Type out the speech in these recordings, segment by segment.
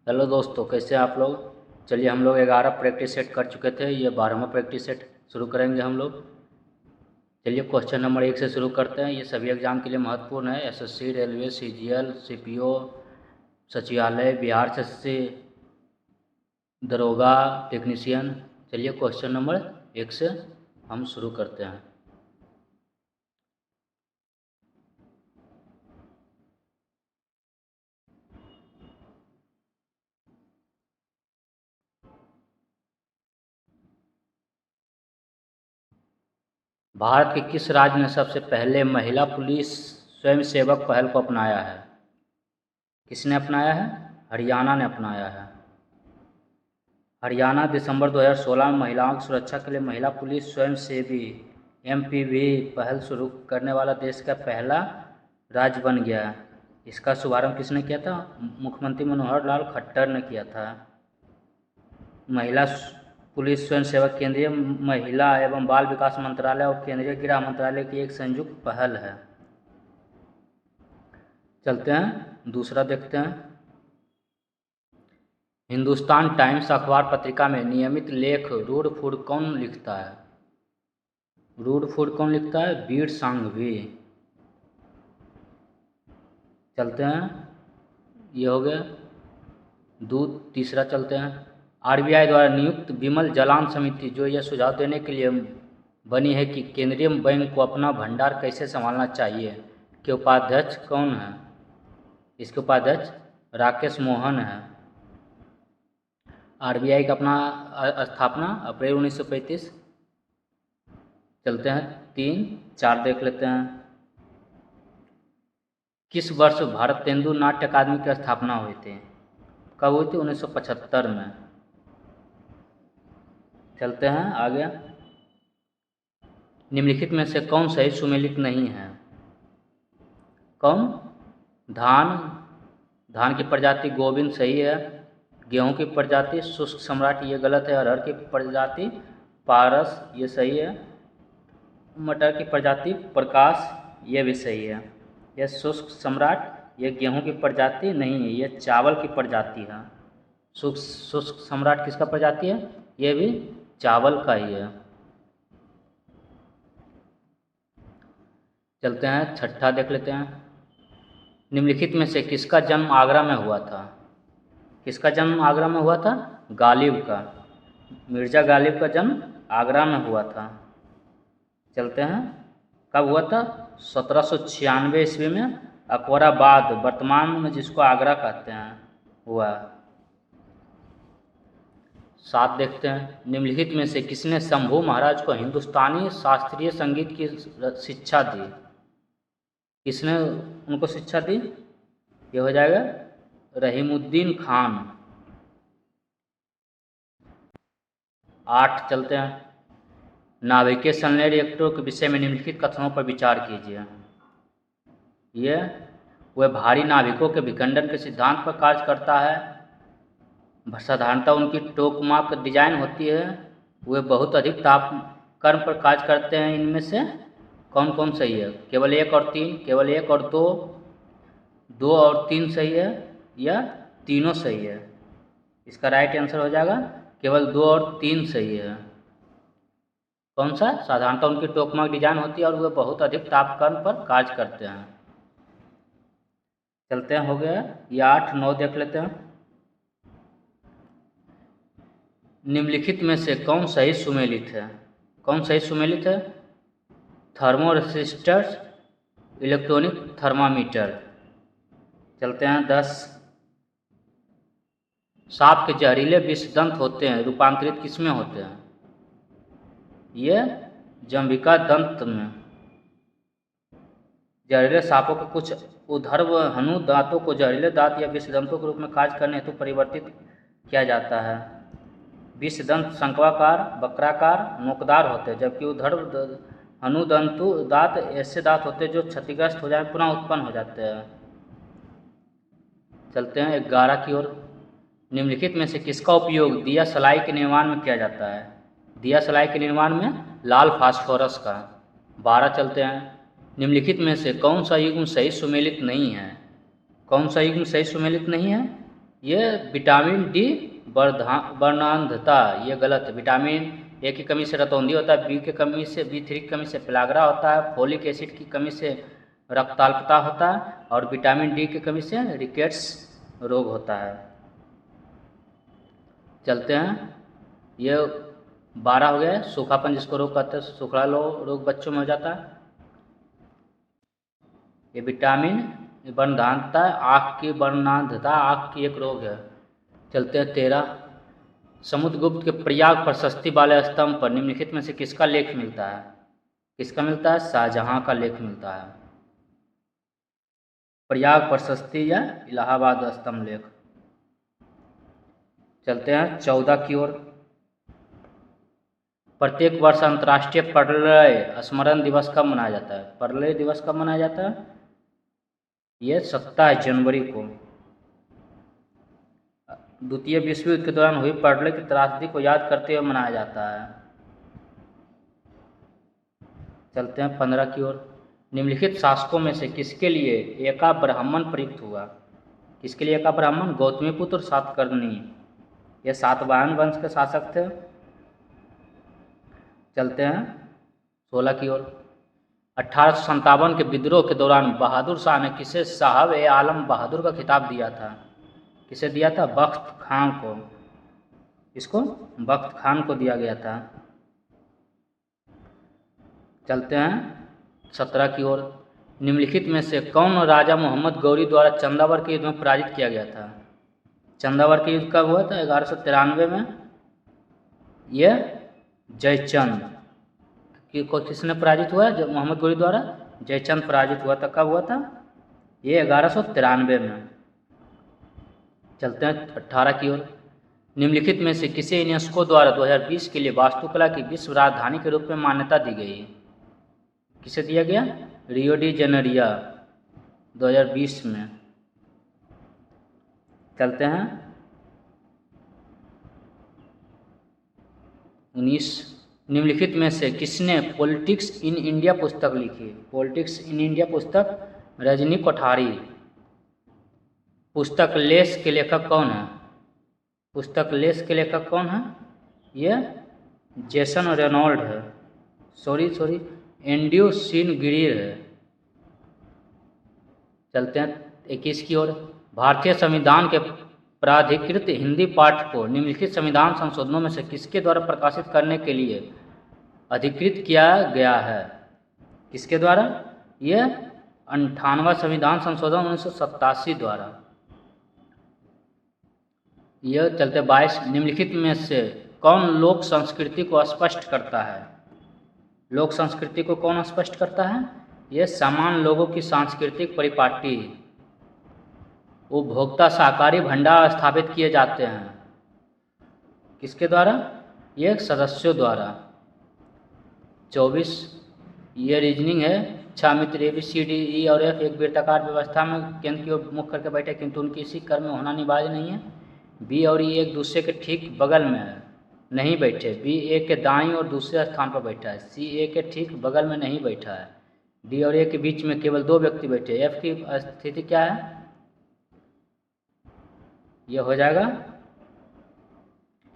Hello दोस्तों, कैसे हैं आप लोग। चलिए, हम लोग 11 प्रैक्टिस सेट कर चुके थे। ये 12वां प्रैक्टिस सेट शुरू करेंगे हम लोग। चलिए, क्वेश्चन नंबर 1 से शुरू करते हैं। ये सभी एग्जाम के लिए महत्वपूर्ण है। एसएससी, रेलवे, सीजीएल, सीपीओ, सचिवालय, बिहार से एसएससी, दरोगा, टेक्नीशियन। चलिए, क्वेश्चन नंबर 1 से हम शुरू करते हैं। भारत के किस राज्य ने सबसे पहले महिला पुलिस स्वयंसेवक पहल को अपनाया है? किसने अपनाया है? हरियाणा ने अपनाया है। हरियाणा दिसंबर 2016 में महिलाओं की सुरक्षा के लिए महिला पुलिस स्वयंसेवी एमपीवी पहल शुरू करने वाला देश का पहला राज्य बन गया। इसका शुभारंभ किसने किया था? मुख्यमंत्री मनोहर लाल खट्टर ने किया था। महिला पुलिस स्वयंसेवक केंद्रीय महिला एवं बाल विकास मंत्रालय और केंद्रीय गृह मंत्रालय की एक संयुक्त पहल है। चलते हैं, दूसरा देखते हैं। हिंदुस्तान टाइम्स अखबार पत्रिका में नियमित लेख रूड फूड कौन लिखता है? रूड फूड कौन लिखता है? बीर सांघवी। चलते हैं, ये हो गया दूध। तीसरा चलते हैं। आरबीआई द्वारा नियुक्त विमल जलान समिति जो यह सुझाव देने के लिए बनी है कि केंद्रीय बैंक को अपना भंडार कैसे संभालना चाहिए, के उपाध्यक्ष कौन है? इसके उपाध्यक्ष राकेश मोहन है। आरबीआई का अपना स्थापना अप्रैल 1935। चलते हैं, 3 4 देख लेते हैं। किस वर्ष भारत तेंदु नाट्य अकादमी की स्थापना हुई थी? कब हुई थी? 1975 में। चलते हैं आगे। निम्नलिखित में से कौन सही सुमेलित नहीं है? कौन? धान। धान की प्रजाति गोविंद सही है। गेहूं की प्रजाति शुष्क सम्राट, ये गलत है। अरहर की प्रजाति पारस, ये सही है। मटर की प्रजाति प्रकाश, ये भी सही है। यह शुष्क सम्राट, ये गेहूं की प्रजाति नहीं है, ये चावल की प्रजाति है। शुष्क सम्राट किसका प्रजाति है? ये भी चावल का ही है। चलते हैं, छठा देख लेते हैं। निम्नलिखित में से किसका जन्म आगरा में हुआ था? किसका जन्म आगरा में हुआ था? गालिब का। मिर्जा गालिब का जन्म आगरा में हुआ था। चलते हैं, कब हुआ था? 1796 ईस्वी में अकबराबाद, वर्तमान में जिसको आगरा कहते हैं, हुआ। 7 देखते हैं। निम्नलिखित में से किसने शंभू महाराज को हिंदुस्तानी शास्त्रीय संगीत की शिक्षा दी? किसने उनको शिक्षा दी? ये हो जाएगा रहीमुद्दीन खान। 8 चलते हैं। नाभिकीय सनलाइट रिएक्टरों के विषय में निम्नलिखित कथनों पर विचार कीजिए। ये वह भारी नाभिकों के विखंडन के सिद्धांत पर कार्य करता है। साधारणतः उनकी टोकमाक डिजाइन होती है। वे बहुत अधिक तापक्रम पर कार्य करते हैं। इनमें से कौन कौन सही है? केवल 1 और 3, केवल 1 और 2, 2 और 3 सही है, या तीनों सही है? इसका राइट आंसर हो जाएगा केवल 2 और 3 सही है। कौन सा? साधारणतः उनकी टोकमाक डिजाइन होती है और वे बहुत अधिक तापक्रम पर कार्य करते हैं। चलते हैं, हो गया ये 8 9 देख लेते हैं। निम्नलिखित में से कौन सही सुमेलित है? कौन सही सुमेलित है? थर्मोरेसिस्टर्स, इलेक्ट्रॉनिक थर्मामीटर। चलते हैं, 10। सांप के जहरीले विषदंत होते हैं, रूपांतरित किसमें होते हैं? ये जंभिका दंत में। जहरीले सांपों के कुछ ऊर्ध्वहनु दांतों को जहरीले दांत या विषदंतों के रूप में कार्य करने हेतु परिवर्तित किया जाता है। विषदंत शंक्वाकार, वक्राकार, नोकदार होते हैं, जबकि ऊर्ध्व अनुदंतु दांत ऐसे दांत होते हैं जो क्षतिग्रस्त हो जाए पुनः उत्पन्न हो जाते हैं। चलते हैं 11 की ओर। निम्नलिखित में से किसका उपयोग दिया सलाई के निर्माण में किया जाता है? दिया सलाई के निर्माण में लाल फास्फोरस का। 12 चलते हैं। निम्नलिखित में से कौन सा युग्म सही सुमेलित नहीं है? कौन सा युग्म सही सुमेलित नहीं है? ये विटामिन डी वर्णांधता, ये गलत है। विटामिन ए की कमी से रतौंधी होता है, बी की कमी से B3 की कमी से पेलाग्रा होता है, फोलिक एसिड की कमी से रक्ताल्पता होता है, और विटामिन डी की कमी से रिकेट्स रोग होता है। चलते हैं, ये 12 हो गया। सूखापन जिसको रोग कहते हैं, सूखड़ा रोग बच्चों में हो जाता है। ये विटामिन वर्णांधता, आँख की वर्णांधता आँख की एक रोग है। चलते हैं 13। समुद्रगुप्त के प्रयाग प्रशस्ति वाले स्तंभ पर निम्नलिखित में से किसका लेख मिलता है? किसका मिलता है? शाहजहां का लेख मिलता है। प्रयाग प्रशस्ति या इलाहाबाद स्तंभ लेख। चलते हैं 14 की ओर। प्रत्येक वर्ष अंतर्राष्ट्रीय प्रलय स्मरण दिवस कब मनाया जाता है? प्रलय दिवस कब मनाया जाता है? ये 27 जनवरी को द्वितीय विश्व युद्ध के दौरान हुई प्रलय की त्रासदी को याद करते हुए मनाया जाता है। चलते हैं 15 की ओर। निम्नलिखित शासकों में से किसके लिए एका ब्राह्मण प्रयुक्त हुआ? किसके लिए एका ब्राह्मण? गौतमीपुत्र सातकर्णी, ये सातवाहन वंश के शासक थे। चलते हैं 16 की ओर। 1857 के विद्रोह के दौरान बहादुर शाह ने किसे साहब ए आलम बहादुर का खिताब दिया था? किसे दिया था? बख्त खान को। इसको बख्त खान को दिया गया था। चलते हैं 17 की ओर। निम्नलिखित में से कौन राजा मोहम्मद गौरी द्वारा चंदावर के युद्ध में पराजित किया गया था? चंदावर के युद्ध कब हुआ था? 1193 में। यह जयचंद को किसने पराजित हुआ? जब मोहम्मद गौरी द्वारा जयचंद पराजित हुआ था। कब हुआ था? ये 1193 में। चलते हैं 18 की ओर। निम्नलिखित में से किसे यूनेस्को द्वारा 2020 के लिए वास्तुकला की विश्व राजधानी के रूप में मान्यता दी गई? किसे दिया गया? रियो डी जेनेरियो 2020 में। चलते हैं 19। निम्नलिखित में से किसने पॉलिटिक्स इन इंडिया पुस्तक लिखी? पॉलिटिक्स इन इंडिया पुस्तक रजनी कोठारी। पुस्तक लेस के लेखक कौन है? पुस्तक लेस के लेखक कौन है? ये जेसन रेनॉल्ड है। सॉरी एंड्रयू सीन गिरीर है। चलते हैं 21 की ओर। भारतीय संविधान के प्राधिकृत हिंदी पाठ को निम्नलिखित संविधान संशोधनों में से किसके द्वारा प्रकाशित करने के लिए अधिकृत किया गया है? किसके द्वारा? ये 98वां संविधान संशोधन 1987 द्वारा। यह चलते 22। निम्नलिखित में से कौन लोक संस्कृति को स्पष्ट करता है? लोक संस्कृति को कौन स्पष्ट करता है? यह सामान्य लोगों की सांस्कृतिक परिपाटी। उपभोक्ता शाकाहारी भंडार स्थापित किए जाते हैं। किसके द्वारा? ये सदस्यों द्वारा। 24। ये रीजनिंग है। 6 मित्र ABCDE और F एक वृत्ताकार व्यवस्था में केंद्र की ओर मुख करके बैठे, किंतु उनकी इसी क्रम में होना अनिवार्य नहीं है। B और E एक दूसरे के ठीक बगल में नहीं बैठे। B A के दाईं और दूसरे स्थान पर बैठा है। C A के ठीक बगल में नहीं बैठा है। D और A के बीच में केवल 2 व्यक्ति बैठे। F की स्थिति क्या है? यह हो जाएगा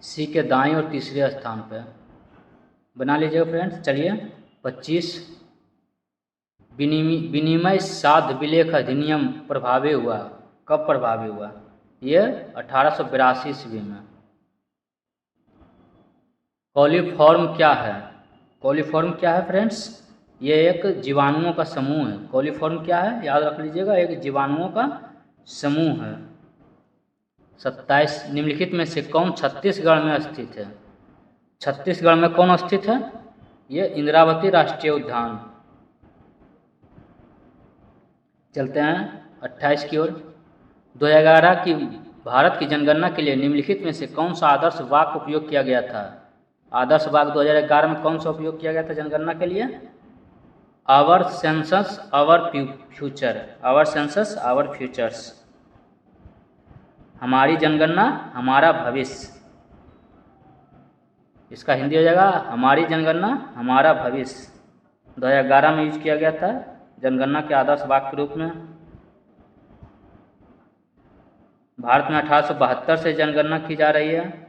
C के दाईं और तीसरे स्थान पर। बना लीजिएगा फ्रेंड्स। चलिए 25। विनिमय साध विलेख अधिनियम प्रभावी हुआ। कब प्रभावी हुआ? यह 1882 ईस्वी में। कॉलीफॉर्म क्या है? कॉलीफॉर्म क्या है फ्रेंड्स? ये एक जीवाणुओं का समूह है। कॉलीफॉर्म क्या है? याद रख लीजिएगा, एक जीवाणुओं का समूह है। 27। निम्नलिखित में से कौन छत्तीसगढ़ में स्थित है? छत्तीसगढ़ में कौन स्थित है? ये इंद्रावती राष्ट्रीय उद्यान। चलते हैं 28 की ओर। 2011 की भारत की जनगणना के लिए निम्नलिखित में से कौन सा आदर्श वाक्य उपयोग किया गया था? आदर्श वाक्य 2011 में कौन सा उपयोग किया गया था जनगणना के लिए? Our census our future. Our census our futures. हमारी जनगणना हमारा भविष्य। इसका हिंदी हो जाएगा हमारी जनगणना हमारा भविष्य। 2011 में यूज किया गया था जनगणना के आदर्श वाक्य के रूप में। भारत में 1872 से जनगणना की जा रही है।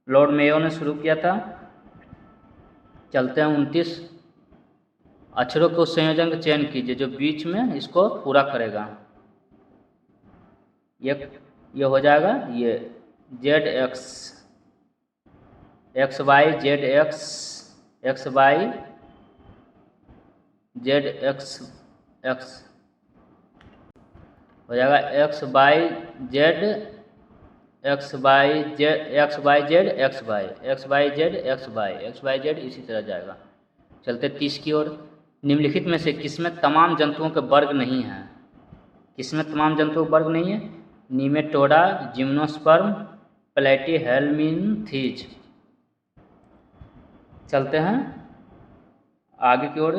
लॉर्ड मेयो ने शुरू किया था। चलते हैं 29 अक्षरों के उस संयोजन का चयन कीजिए जो बीच में इसको पूरा करेगा। ये हो जाएगा ये Z X Y Z X Y Z X हो जाएगा X Y Z X Y Z इसी तरह जाएगा। चलते 30 की ओर। निम्नलिखित में से किसमें तमाम जंतुओं के वर्ग नहीं हैं? किसमें तमाम जंतुओं के वर्ग नहीं है? Nematoda, gymnosperm, Platyhelminthes. चलते हैं आगे की ओर।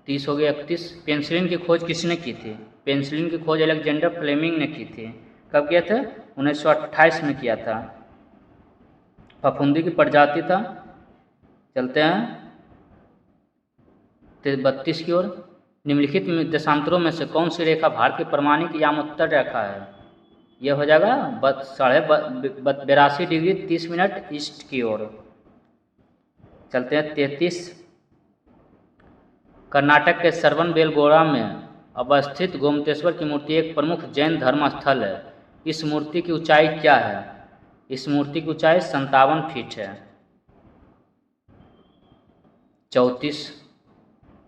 30 हो गया। 31 पेंसिलिन की खोज किसने की थी? पेंसिलिन की खोज अलेक्जेंडर फ्लेमिंग ने की थी। कब किया था? 1928 में किया था। फफूंदी की प्रजाति था। चलते हैं 32 की ओर। निम्नलिखित देशांतरों में से कौन सी रेखा भारत की प्रमाणिक यामोत्तर रेखा है? यह हो जाएगा 82 डिग्री 30 मिनट ईस्ट की ओर। चलते हैं 33। कर्नाटक के श्रवणबेलगोला में अवस्थित गोमतेश्वर की मूर्ति एक प्रमुख जैन धर्म स्थल है। इस मूर्ति की ऊंचाई क्या है? इस मूर्ति की ऊंचाई 57 फीट है। 34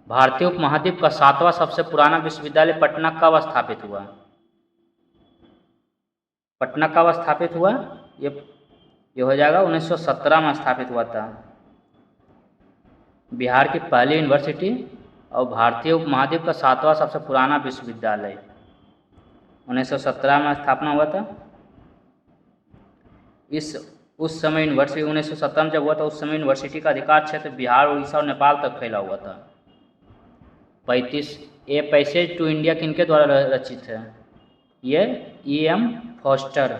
भारतीय उपमहाद्वीप का 7वां सबसे पुराना विश्वविद्यालय पटना कब स्थापित हुआ? पटना कब स्थापित हुआ? ये हो जाएगा 1917 में स्थापित हुआ था। बिहार की पहली यूनिवर्सिटी और भारतीय उपमहाद्वीप का 7वां सबसे पुराना विश्वविद्यालय 1917 में स्थापना हुआ था। उस समय यूनिवर्सिटी 1917 में जब हुआ था उस समय यूनिवर्सिटी का अधिकार क्षेत्र बिहार, उड़ीसा और नेपाल तक फैला हुआ था। 35 ए पैसेज टू इंडिया किनके द्वारा रचित है? ये E.M. Foster.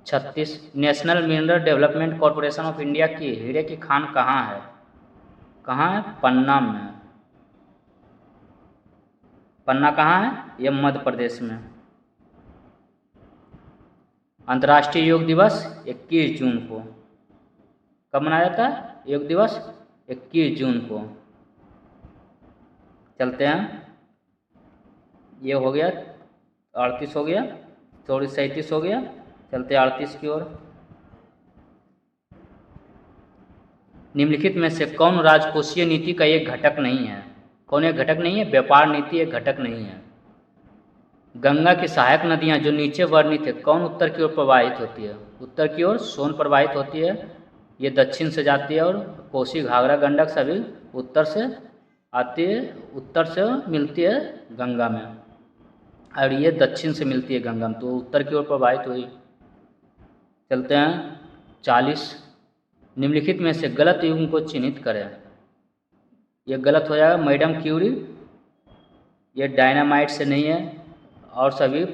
36 national mineral development corporation of India की हीरे की खान कहाँ है? कहाँ है? पन्ना में। पन्ना कहाँ है? ये मध्य प्रदेश में। अंतर्राष्ट्रीय योग दिवस 21 जून को। कब मनाया जाता है योग दिवस? 21 जून को। चलते हैं ये हो गया 38 हो गया, सॉरी 37 हो गया। चलते 38 की ओर। निम्नलिखित में से कौन राजकोषीय नीति का एक घटक नहीं है? कौन एक घटक नहीं है? व्यापार नीति एक घटक नहीं है। गंगा की सहायक नदियां जो नीचे वर्णित है कौन उत्तर की ओर प्रवाहित होती है? उत्तर की ओर सोन प्रवाहित होती है। ये दक्षिण से जाती है और कोसी, घाघरा, गंडक सभी उत्तर से आती है, उत्तर से मिलती है गंगा में, और ये दक्षिण से मिलती है गंगा में, तो उत्तर की ओर प्रवाहित हुई। चलते हैं 40। निम्नलिखित में से गलत युग्म को चिन्हित करें। ये गलत हो जाएगा मैडम क्यूरी, ये डायनामाइट से नहीं है, और सभी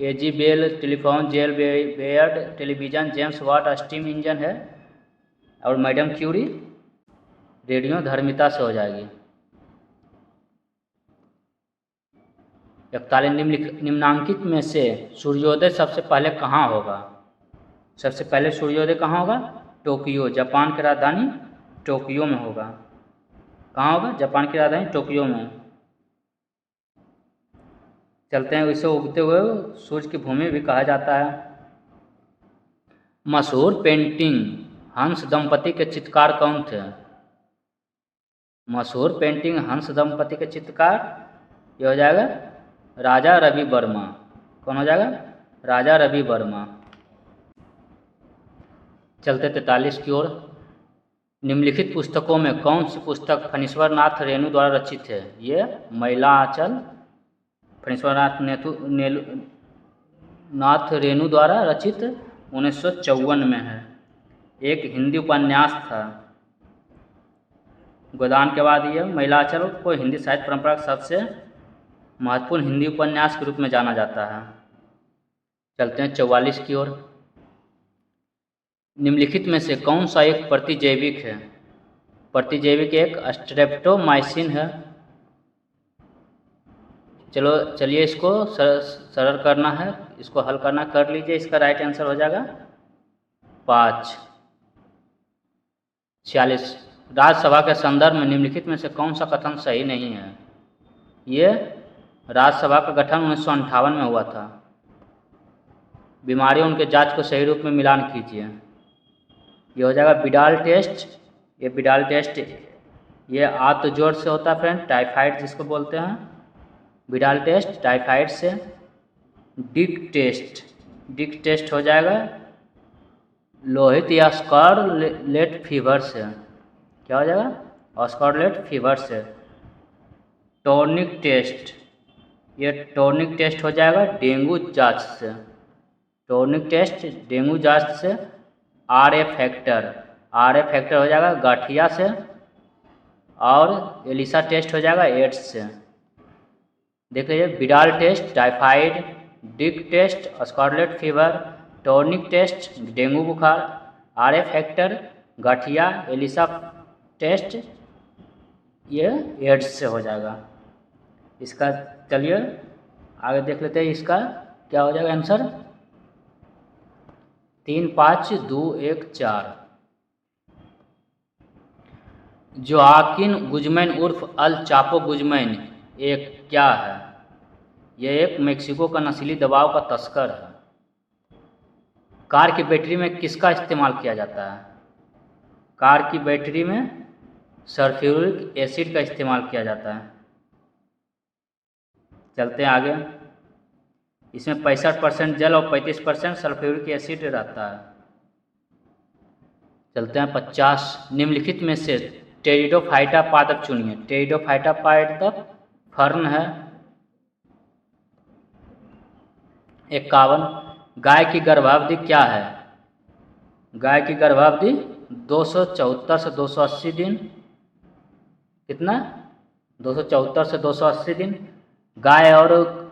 A G Bell telephone, J L Baird television, James Watt steam engine है, और मैडम क्यूरी रेडियो धर्मिता से हो जाएगी। 41 निम्नांकित में से सूर्योदय सबसे पहले कहाँ होगा? सबसे पहले सूर्योदय कहाँ होगा? टोक्यो, जापान की राजधानी टोक्यो में होगा। कहाँ होगा? जापान की राजधानी टोक्यो में। चलते हैं इसे उगते हुए सूर्य की भूमि भी कहा जाता है। मशहूर पेंटिंग हंस दंपति के चित्रकार कौन थे? मशहूर पेंटिंग हंस दंपति के चित्रकार ये हो जाएगा राजा रवि वर्मा। कौन हो जाएगा? राजा रवि वर्मा। चलते 43 की ओर। निम्नलिखित पुस्तकों में कौन सी पुस्तक फणीश्वर नाथ रेणु द्वारा रचित है? ये महिला आंचल फणीश्वर नाथ रेणु द्वारा रचित 1954 में है। एक हिंदी उपन्यास था। गोदान के बाद ये महिला आंचल को हिंदी साहित्य परंपरा का सबसे महत्वपूर्ण हिंदी उपन्यास के रूप में जाना जाता है। चलते हैं 44 की ओर। निम्नलिखित में से कौन सा एक प्रतिजैविक है? प्रतिजैविक एक स्ट्रेप्टोमाइसिन है। चलो चलिए इसको सरल करना है, इसको हल करना कर लीजिए। इसका राइट आंसर हो जाएगा 5/46। राज्यसभा के संदर्भ में निम्नलिखित में से कौन सा कथन सही नहीं है? ये राज्यसभा का गठन 1958 में हुआ था। बीमारियों उनके जांच को सही रूप में मिलान कीजिए। ये हो जाएगा विडाल टेस्ट। ये विडाल टेस्ट ये आत्म जोड़ से होता है फ्रेंड, टाइफाइड जिसको बोलते हैं। विडाल टेस्ट टाइफाइड से। डिक टेस्ट हो जाएगा लोहित या स्कारलेट फीवर से। क्या हो जाएगा? स्कारलेट फीवर से। टॉनिक टेस्ट, ये टॉनिक टेस्ट हो जाएगा डेंगू जांच से। टॉनिक टेस्ट डेंगू जांच से। आरए फैक्टर हो जाएगा गठिया से। और एलिसा टेस्ट हो जाएगा एड्स से। देख लीजिए, Widal test typhoid, Dick test scarlet fever, tonic test dengue बुखार, आरए फैक्टर गठिया, एलिसा टेस्ट ये एड्स से हो जाएगा। इसका चलिए आगे देख लेते हैं, इसका क्या हो जाएगा आंसर? 3, 5, 2, 1, 4। जोआकिन गुज़मैन उर्फ अल चापो गुज़मैन एक क्या है? यह एक मेक्सिको का नस्ली दवाओं का तस्कर है। कार की बैटरी में किसका इस्तेमाल किया जाता है? कार की बैटरी में सल्फ्यूरिक एसिड का इस्तेमाल किया जाता है। चलते हैं आगे। इसमें 65% जल और 35% सल्फ्यूरिक एसिड रहता है। चलते हैं 50। निम्नलिखित में से टेरिडोफाइटा पादप चुनिए। टेरिडोफाइटा पादप फर्न है। 51। गाय की गर्भावधि क्या है? गाय की गर्भावधि 274 से 280 दिन। कितना? 274 से 280 दिन। गाय और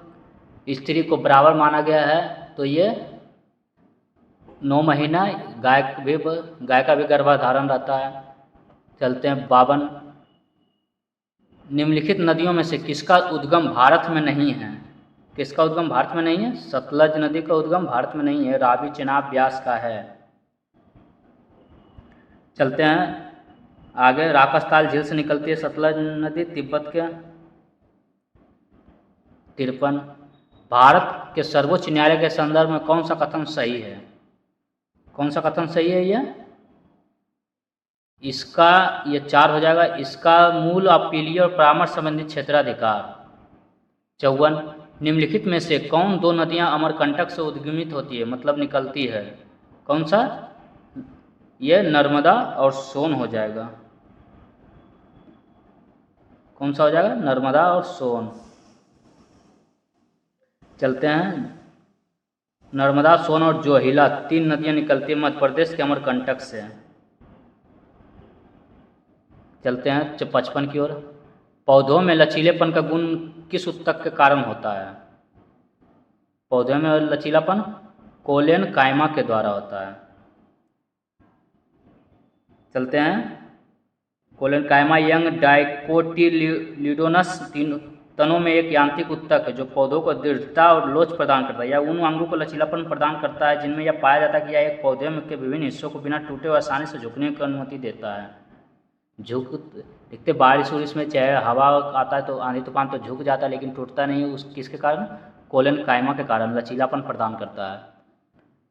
स्त्री को बराबर माना गया है, तो ये 9 महीना गाय का भी गर्भाधारण रहता है। चलते हैं 52। निम्नलिखित नदियों में से किसका उद्गम भारत में नहीं है? किसका उद्गम भारत में नहीं है? सतलज नदी का उद्गम भारत में नहीं है, रावी चेनाब ब्यास का है। चलते हैं आगे। राकसताल झील से निकलती है सतलज नदी तिब्बत के। 53। भारत के सर्वोच्च न्यायालय के संदर्भ में कौन सा कथन सही है? कौन सा कथन सही है? ये 4 हो जाएगा। इसका मूल अपीलीय और परामर्श संबंधी क्षेत्राधिकार। 54। निम्नलिखित में से कौन 2 नदियां अमरकंटक से उद्गमित होती है, मतलब निकलती है? कौन सा? ये नर्मदा और सोन हो जाएगा। कौन सा हो जाएगा? नर्मदा और सोन। चलते हैं। नर्मदा, सोन और जोहिला 3 नदियां निकलती है मध्य प्रदेश के अमरकंटक से। चलते हैं 55 की ओर। पौधों में लचीलेपन का गुण किस उत्तक के कारण होता है? पौधों में लचीलापन कोलेन कायमा के द्वारा होता है। चलते हैं। कोलेन कायमा यंग डाइकोटिलिडोनस 3 तनों में एक यांत्रिक उत्तक है जो पौधों को दृढ़ता और लोच प्रदान करता है। यह उन अंगों को लचीलापन प्रदान करता है जिनमें यह पाया जाता है कि यह एक पौधे के विभिन्न हिस्सों को बिना टूटे और आसानी से झुकने की अनुमति देता है। देखते बारिश उरिश में चाहे हवा आता है तो आंधी तूफान तो झुक जाता है, लेकिन टूटता नहीं। उस किसके कारण? कोलेन कायमा के कारण लचीलापन प्रदान करता है।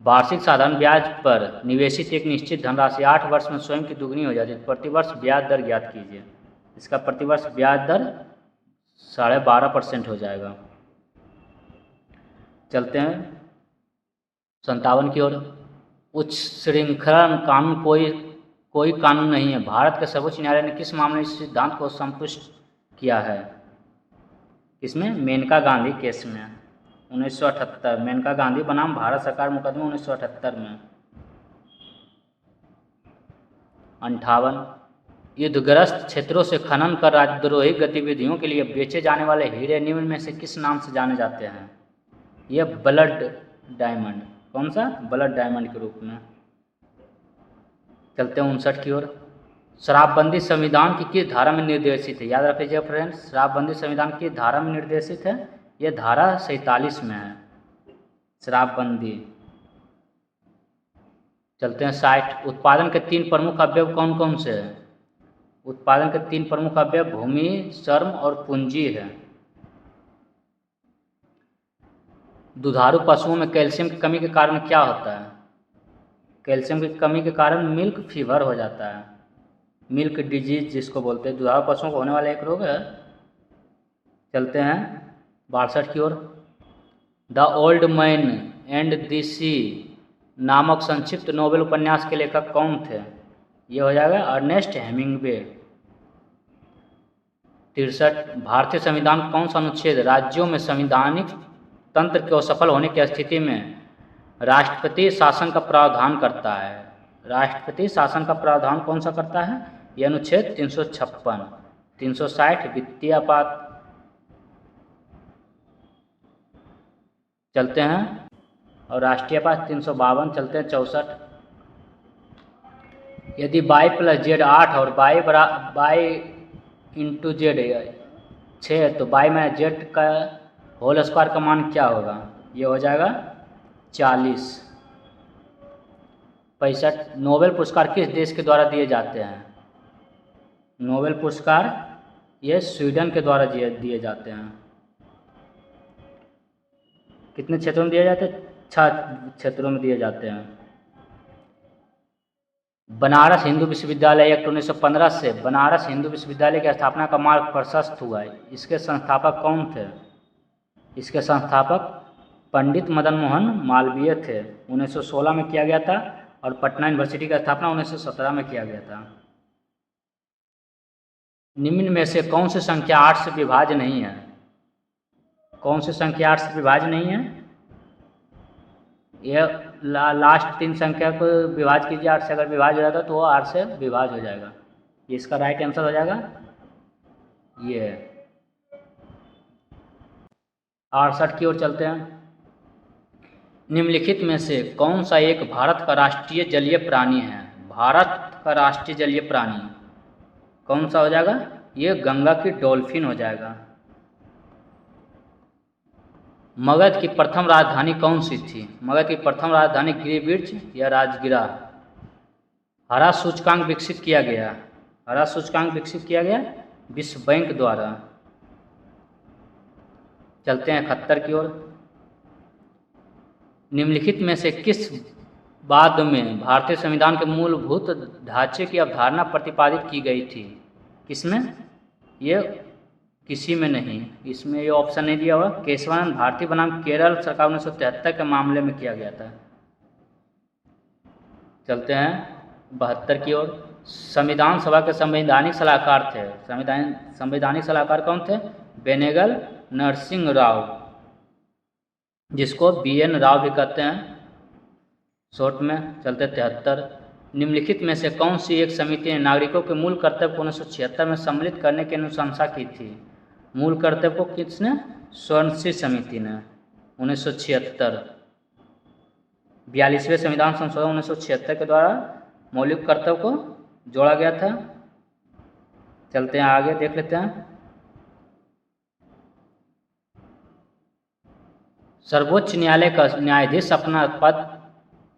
वार्षिक साधारण ब्याज पर निवेशित एक निश्चित धनराशि 8 वर्ष में स्वयं की दुगनी हो जाती है। प्रतिवर्ष ब्याज दर ज्ञात कीजिए। इसका प्रतिवर्ष ब्याज दर 12.5% हो जाएगा। चलते हैं 57 की ओर। उच्च श्रृंखला कानून कोई कानून नहीं है। भारत के सर्वोच्च न्यायालय ने किस मामले में इस सिद्धांत को संतुष्ट किया है? किसमें? मेनका गांधी केस में 1978। मेनका गांधी बनाम भारत सरकार मुकदमा 1978 में। 58। युद्धग्रस्त क्षेत्रों से खनन कर राजद्रोही गतिविधियों के लिए बेचे जाने वाले हीरे निम्न में से किस नाम से जाने जाते हैं? यह ब्लड डायमंड। कौन सा? ब्लड डायमंड के रूप में। चलते हैं 59 की ओर। शराबबंदी संविधान की किस धारा में निर्देशित है? याद रखिएगा फ्रेंड्स, शराबबंदी संविधान की धारा में निर्देशित है? ये धारा 47 में है, शराबबंदी। चलते हैं 60। उत्पादन के 3 प्रमुख अवयव कौन कौन से हैं? उत्पादन के 3 प्रमुख अवयव भूमि, श्रम और पूंजी है। दुधारू पशुओं में कैल्शियम की कमी के कारण क्या होता है? कैल्शियम की कमी के कारण मिल्क फीवर हो जाता है, मिल्क डिजीज जिसको बोलते हैं, दुधारू पशुओं को होने वाला एक रोग है। चलते हैं 62 की ओर। The old man and the sea नामक संक्षिप्त नोबेल उपन्यास के लेखक कौन थे? ये हो जाएगा अर्नेस्ट हेमिंग्वे। 63। भारतीय संविधान का कौन सा अनुच्छेद राज्यों में संवैधानिक तंत्र के असफल होने की स्थिति में राष्ट्रपति शासन का प्रावधान करता है? राष्ट्रपति शासन का प्रावधान कौन सा करता है? यह अनुच्छेद 356। 360 वित्तीय आपात। चलते हैं और राष्ट्रीय आपात 352। चलते हैं 64। यदि y + z 8 और y इंटू जेड 6 है तो y में z का होल स्क्वायर का मान क्या होगा? ये हो जाएगा 40। 65। नोबेल पुरस्कार किस देश के द्वारा दिए जाते हैं? नोबेल पुरस्कार ये स्वीडन के द्वारा दिए जाते हैं। कितने क्षेत्रों में दिए जाते हैं? 6 क्षेत्रों में दिए जाते हैं। बनारस हिंदू विश्वविद्यालय एक्ट 1915 से बनारस हिंदू विश्वविद्यालय की स्थापना का मार्ग प्रशस्त हुआ है। इसके संस्थापक कौन थे? इसके संस्थापक पंडित मदन मोहन मालवीय थे। 1916 में किया गया था और पटना यूनिवर्सिटी की स्थापना 1917 में किया गया था। निम्न में से कौन सी संख्या 8 से विभाज्य नहीं है? कौन सी संख्या 8 से विभाज्य नहीं है? यह लास्ट 3 संख्या को विभाज्य कीजिए। 8 से अगर विभाज्य हो जाता तो वो 8 से विभाज्य हो जाएगा। ये इसका राइट आंसर हो जाएगा। ये 68 की ओर चलते हैं। निम्नलिखित में से कौन सा एक भारत का राष्ट्रीय जलीय प्राणी है? भारत का राष्ट्रीय जलीय प्राणी कौन सा हो जाएगा? ये गंगा की डॉल्फिन हो जाएगा। मगध की प्रथम राजधानी कौन सी थी? मगध की प्रथम राजधानी गिरिब्रिज या राजगिरा। हरा सूचकांक विकसित किया गया। हरा सूचकांक विकसित किया गया विश्व बैंक द्वारा। चलते हैं 71 की ओर। निम्नलिखित में से किस बाद में भारतीय संविधान के मूलभूत ढांचे की अवधारणा प्रतिपादित की गई थी? किसमें? ये किसी में नहीं। इसमें ये ऑप्शन नहीं दिया हुआ। केशवानंद भारती बनाम केरल सरकार 1973 के मामले में किया गया था। चलते हैं 72 की ओर। संविधान सभा के संवैधानिक सलाहकार थे। संवैधानिक सलाहकार कौन थे? बेनेगल नरसिंह राव, जिसको BN राव भी कहते हैं शॉर्ट में। चलते 73। निम्नलिखित में से कौन सी एक समिति ने नागरिकों के मूल कर्तव्य को 1976 में सम्मिलित करने की अनुशंसा की थी? मूल कर्तव्य को किसने? स्वर्ण समिति ने 1976। 42वें संविधान संशोधन 1976 के द्वारा मौलिक कर्तव्य को जोड़ा गया था। चलते हैं आगे, देख लेते हैं। सर्वोच्च न्यायालय का न्यायाधीश अपना पद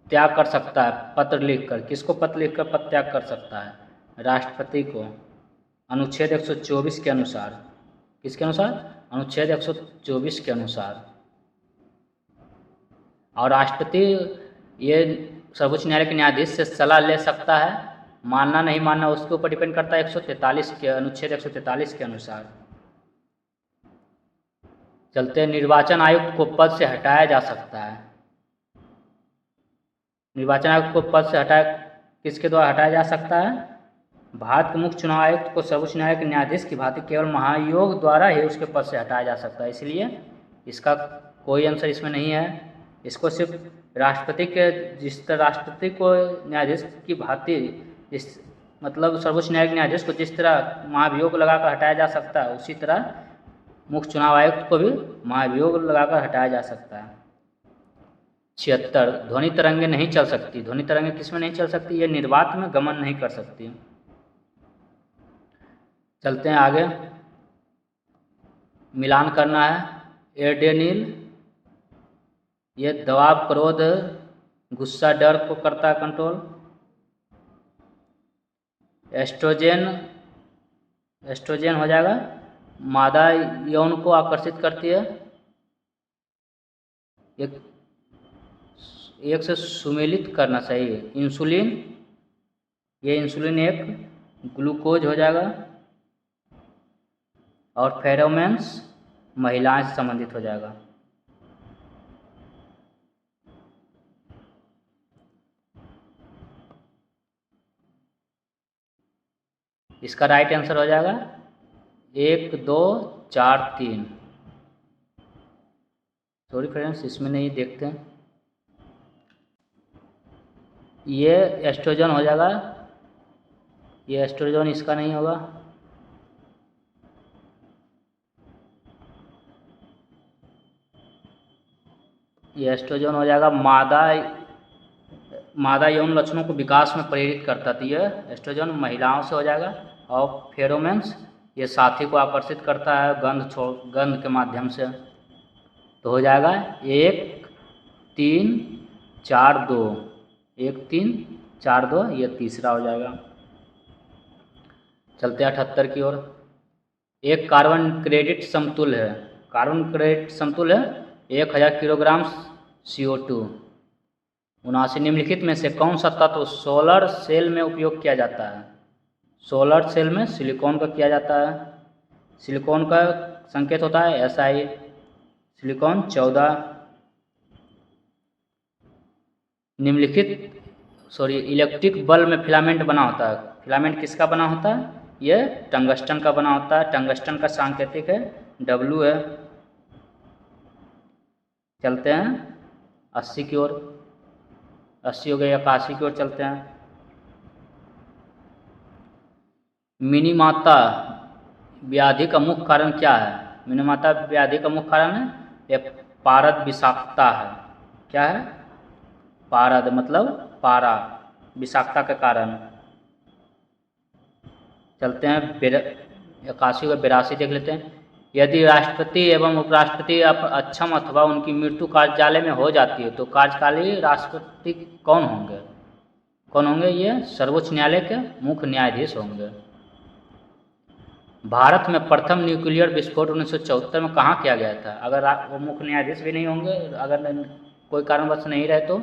त्याग कर सकता है पत्र लिखकर। किसको पत्र लिखकर पद त्याग कर सकता है? राष्ट्रपति को, अनुच्छेद 124 के अनुसार। किसके अनुसार? अनुच्छेद 124 के अनुसार। और राष्ट्रपति ये सर्वोच्च न्यायालय के न्यायाधीश से सलाह ले सकता है, मानना नहीं मानना उसके ऊपर डिपेंड करता है 143 के अनुच्छेद 143 के अनुसार। चलते हैं निर्वाचन आयुक्त को पद से हटाया जा सकता है। निर्वाचन आयुक्त को पद से किसके द्वारा हटाया जा सकता है? भारत के मुख्य चुनाव आयुक्त को सर्वोच्च न्यायालय के न्यायाधीश की भांति केवल महायोग द्वारा ही उसके पद से हटाया जा सकता है। इसलिए इसका कोई आंसर इसमें नहीं है। इसको सिर्फ राष्ट्रपति के, जिस तरह राष्ट्रपति को न्यायाधीश की भांति मतलब सर्वोच्च न्यायालय के न्यायाधीश को जिस तरह महाभियोग लगाकर हटाया जा सकता है, उसी तरह मुख्य चुनाव आयुक्त को भी महाभियोग लगाकर हटाया जा सकता है। 76। ध्वनि तरंगे नहीं चल सकती। ध्वनि तरंगे किसमें नहीं चल सकती? ये निर्वात में गमन नहीं कर सकती। चलते हैं आगे, मिलान करना है एड्रेनलिन ये दबाव, क्रोध, गुस्सा, डर को करता है कंट्रोल। एस्ट्रोजन, एस्ट्रोजन हो जाएगा मादा यौन को आकर्षित करती है। एक से सुमेलित करना चाहिए। इंसुलिन, ये इंसुलिन एक ग्लूकोज हो जाएगा। और फेरोमेन्स महिलाएं से संबंधित हो जाएगा। इसका राइट आंसर हो जाएगा 1 2 4 3। सॉरी फ्रेंड्स, इसमें नहीं देखते हैं। ये एस्ट्रोजन हो जाएगा, ये एस्ट्रोजन इसका नहीं होगा। ये एस्ट्रोजन हो जाएगा मादा यौन लक्षणों को विकास में प्रेरित करता है। ये एस्ट्रोजन महिलाओं से हो जाएगा। और फेरोमेन्स ये साथी को आकर्षित करता है गंध के माध्यम से। तो हो जाएगा 1 3 4 2, 1 3 4 2, ये तीसरा हो जाएगा। चलते हैं 78 की ओर। एक कार्बन क्रेडिट समतुल्य है, कार्बन क्रेडिट समतुल्य है 1000 किलोग्राम CO2। 79 निम्नलिखित में से कौन सा तत्व सोलर सेल में उपयोग किया जाता है? सोलर सेल में सिलिकॉन का किया जाता है। सिलिकॉन का संकेत होता है Si, सिलिकॉन 14। इलेक्ट्रिक बल्ब में फिलामेंट बना होता है। फिलामेंट किसका बना होता है? यह टंगस्टन का बना होता है। टंगस्टन का सांकेतिक है W है। चलते हैं 80 की ओर। 80 हो गए, 81 की ओर चलते हैं। मिनीमाता व्याधि का मुख्य कारण क्या है? मिनीमाता व्याधि का मुख्य कारण है यह पारद विषाक्तता है। क्या है? पारद मतलब पारा, विषाक्तता के कारण। चलते हैं 81 व 82 देख लेते हैं। यदि राष्ट्रपति एवं उपराष्ट्रपति अक्षम अथवा उनकी मृत्यु कार्यालय में हो जाती है तो कार्यकारी राष्ट्रपति कौन होंगे? कौन होंगे? ये सर्वोच्च न्यायालय के मुख्य न्यायाधीश होंगे। भारत में प्रथम न्यूक्लियर विस्फोट 1974 में कहाँ किया गया था? अगर वो मुख्य न्यायाधीश भी नहीं होंगे, अगर कोई कारणवश नहीं रहे तो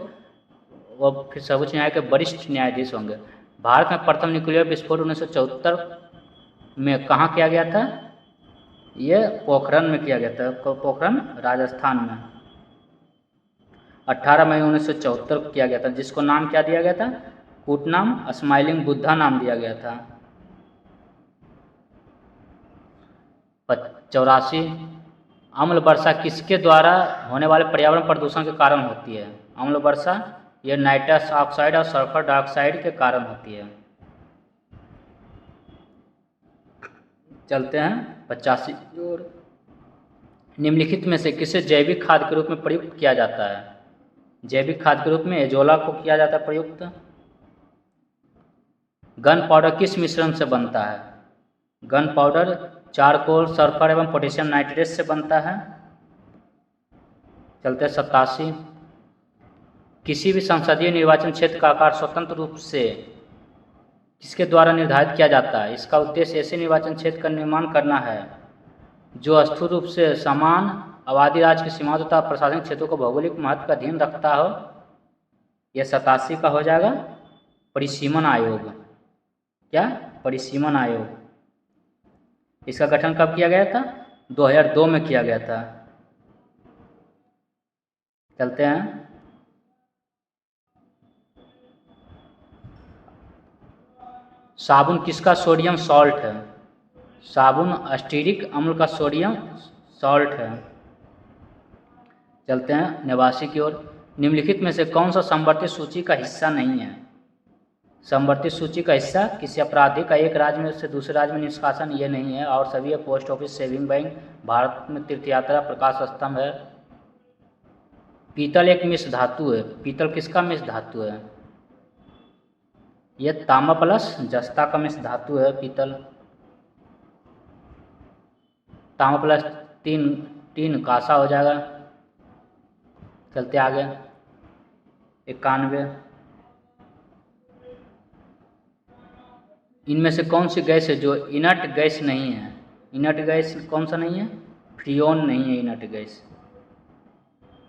वो फिर सर्वोच्च न्यायालय के वरिष्ठ न्यायाधीश होंगे। भारत में प्रथम न्यूक्लियर विस्फोट 1974 में कहाँ किया गया था? ये पोखरण में किया गया था। पोखरण राजस्थान में 18 मई 1974 को किया गया था, जिसको नाम क्या दिया गया था? कूटनाम स्माइलिंग बुद्धा नाम दिया गया था। 84 अम्ल वर्षा किसके द्वारा होने वाले पर्यावरण प्रदूषण के कारण होती है? अम्ल वर्षा यह नाइट्रस ऑक्साइड और सल्फर डाइऑक्साइड के कारण होती है। चलते हैं 85 की ओर। निम्नलिखित में से किसे जैविक खाद के रूप में प्रयुक्त किया जाता है? जैविक खाद के रूप में एजोला को किया जाता है प्रयुक्त। गन पाउडर किस मिश्रण से बनता है? गन पाउडर चारकोल, सल्फर एवं पोटेशियम नाइट्रेट से बनता है। चलते 87 किसी भी संसदीय निर्वाचन क्षेत्र का आकार स्वतंत्र रूप से किसके द्वारा निर्धारित किया जाता है? इसका उद्देश्य ऐसे निर्वाचन क्षेत्र का निर्माण करना है जो स्थूल रूप से समान आबादी राज्य की सीमाओं तथा प्रशासनिक क्षेत्रों को भौगोलिक महत्व का ध्यान रखता हो। यह 87 का हो जाएगा परिसीमन आयोग। क्या? परिसीमन आयोग। इसका गठन कब किया गया था? 2002 में किया गया था। चलते हैं साबुन किसका सोडियम सॉल्ट है? साबुन अस्टीरिक अम्ल का सोडियम सॉल्ट है। चलते हैं 89 की ओर। निम्नलिखित में से कौन सा समवर्ती सूची का हिस्सा नहीं है? समवर्ती सूची का हिस्सा किसी अपराधी का एक राज्य में से दूसरे राज्य में निष्कासन ये नहीं है। और सभी है post office, saving bank, Bharat में तीर्थयात्रा, प्रकाश स्तंभ है। पीतल एक मिश्र धातु है। पीतल किसका मिश्र धातु है? यह तांबा प्लस जस्ता का मिश्र धातु है पीतल। तांबा प्लस 3 टीन कासा हो जाएगा। चलते आगे 91। इनमें से कौन सी गैस है जो इनर्ट गैस नहीं है? इनर्ट गैस कौन सा नहीं है? फ्रियोन नहीं है inert gas.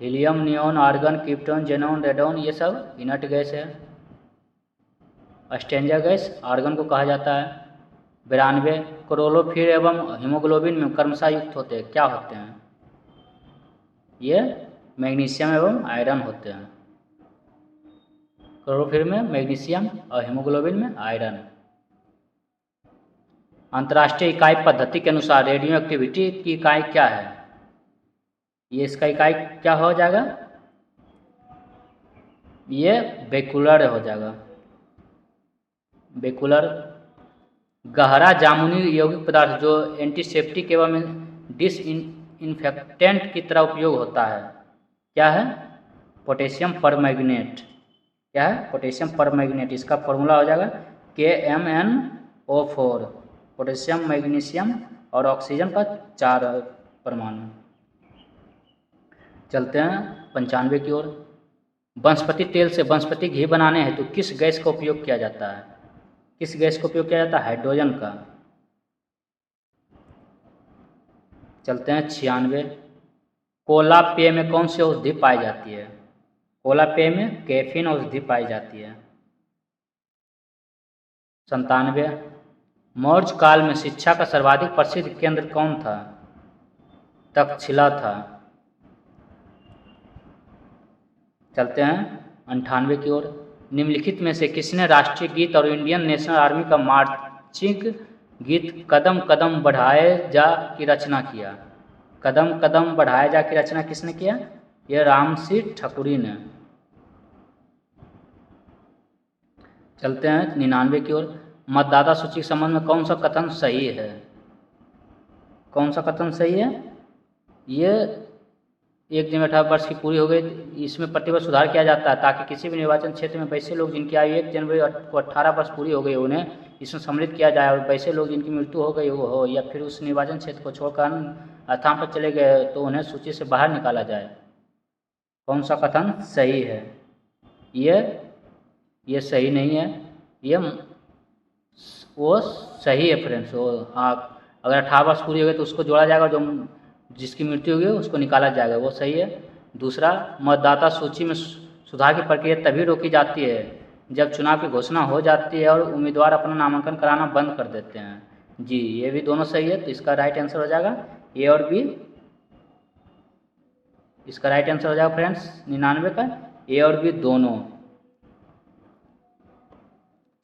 Helium, neon, argon, krypton, xenon, radon ये सब इनर्ट गैस है। स्ट्रेंजर गैस आर्गन को कहा जाता है। 92 क्लोरोफिल एवं हीमोग्लोबिन में क्रमशः युक्त होते हैं, क्या होते हैं? ये मैग्नीशियम एवं आयरन होते हैं। क्लोरोफिल में मैग्नीशियम और हीमोग्लोबिन में आयरन। अंतर्राष्ट्रीय इकाई पद्धति के अनुसार रेडियो एक्टिविटी की इकाई क्या है? ये इसका इकाई क्या हो जाएगा? ये बेकुलर हो जाएगा। बेकुलर। गहरा जामुनी यौगिक पदार्थ जो एंटीसेप्टिक एवं डिसइंफेक्टेंट की तरह उपयोग होता है, क्या है? Potassium permanganate. क्या है? Potassium permanganate. इसका फॉर्मूला हो जाएगा KMnO4। पोटेशियम, मैग्नीशियम और ऑक्सीजन का 4 परमाणु। चलते हैं 95 की ओर। वनस्पति तेल से वनस्पति घी बनाने हेतु किस गैस का उपयोग किया जाता है? किस गैस का उपयोग किया जाता है? हाइड्रोजन का। चलते हैं 96। कोला पेय में कौन सी औषधि पाई जाती है? कोला पेय में कैफीन औषधि पाई जाती है। 97। मौर्य काल में शिक्षा का सर्वाधिक प्रसिद्ध केंद्र कौन था? तक्षशिला था। चलते हैं 98 की ओर। निम्नलिखित में से किसने राष्ट्रीय गीत और इंडियन नेशनल आर्मी का मार्चिंग गीत कदम कदम बढ़ाए जा की रचना किया? कदम कदम बढ़ाए जा की रचना किसने किया? यह रामसी ठकुरी ने। चलते हैं 99 की ओर। मतदाता सूची के संबंध में कौन सा कथन सही है? कौन सा कथन सही है? ये 1 जनवरी 18 वर्ष की पूरी हो गई, इसमें प्रतिवर्ष सुधार किया जाता है ताकि किसी भी निर्वाचन क्षेत्र में वैसे लोग जिनकी आयु 1 जनवरी को 18 वर्ष पूरी हो गई उन्हें इसमें सम्मिलित किया जाए, और वैसे लोग जिनकी मृत्यु हो गई हो या फिर उस निर्वाचन क्षेत्र को छोड़कर अन्य स्थान पर चले गए तो उन्हें सूची से बाहर निकाला जाए। कौन सा कथन सही है? ये सही नहीं है। ये वो सही है फ्रेंड्स। वो हाँ, अगर 18 वर्ष पूरी हो गई तो उसको जोड़ा जाएगा, जो जिसकी मृत्यु हुई उसको निकाला जाएगा, वो सही है। दूसरा, मतदाता सूची में सुधार की प्रक्रिया तभी रोकी जाती है जब चुनाव की घोषणा हो जाती है और उम्मीदवार अपना नामांकन कराना बंद कर देते हैं। जी, ये भी दोनों सही है, तो इसका राइट आंसर हो जाएगा ए और बी। इसका राइट आंसर हो जाएगा फ्रेंड्स 99 का ए और बी दोनों।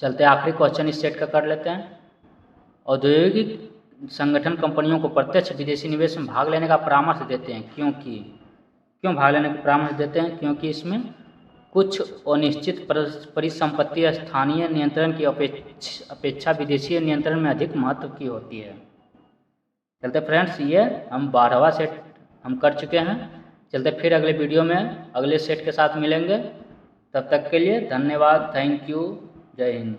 चलते आखिरी क्वेश्चन इस सेट का कर लेते हैं। औद्योगिक संगठन कंपनियों को प्रत्यक्ष विदेशी निवेश में भाग लेने का परामर्श देते हैं, क्यों भाग लेने का परामर्श देते हैं? क्योंकि इसमें कुछ अनिश्चित परिसंपत्ति स्थानीय नियंत्रण की अपेक्षा विदेशी नियंत्रण में अधिक महत्व की होती है। चलते फ्रेंड्स, ये हम 12वां सेट हम कर चुके हैं। चलते फिर अगले वीडियो में अगले सेट के साथ मिलेंगे। तब तक के लिए धन्यवाद, थैंक यू, जय हिंद।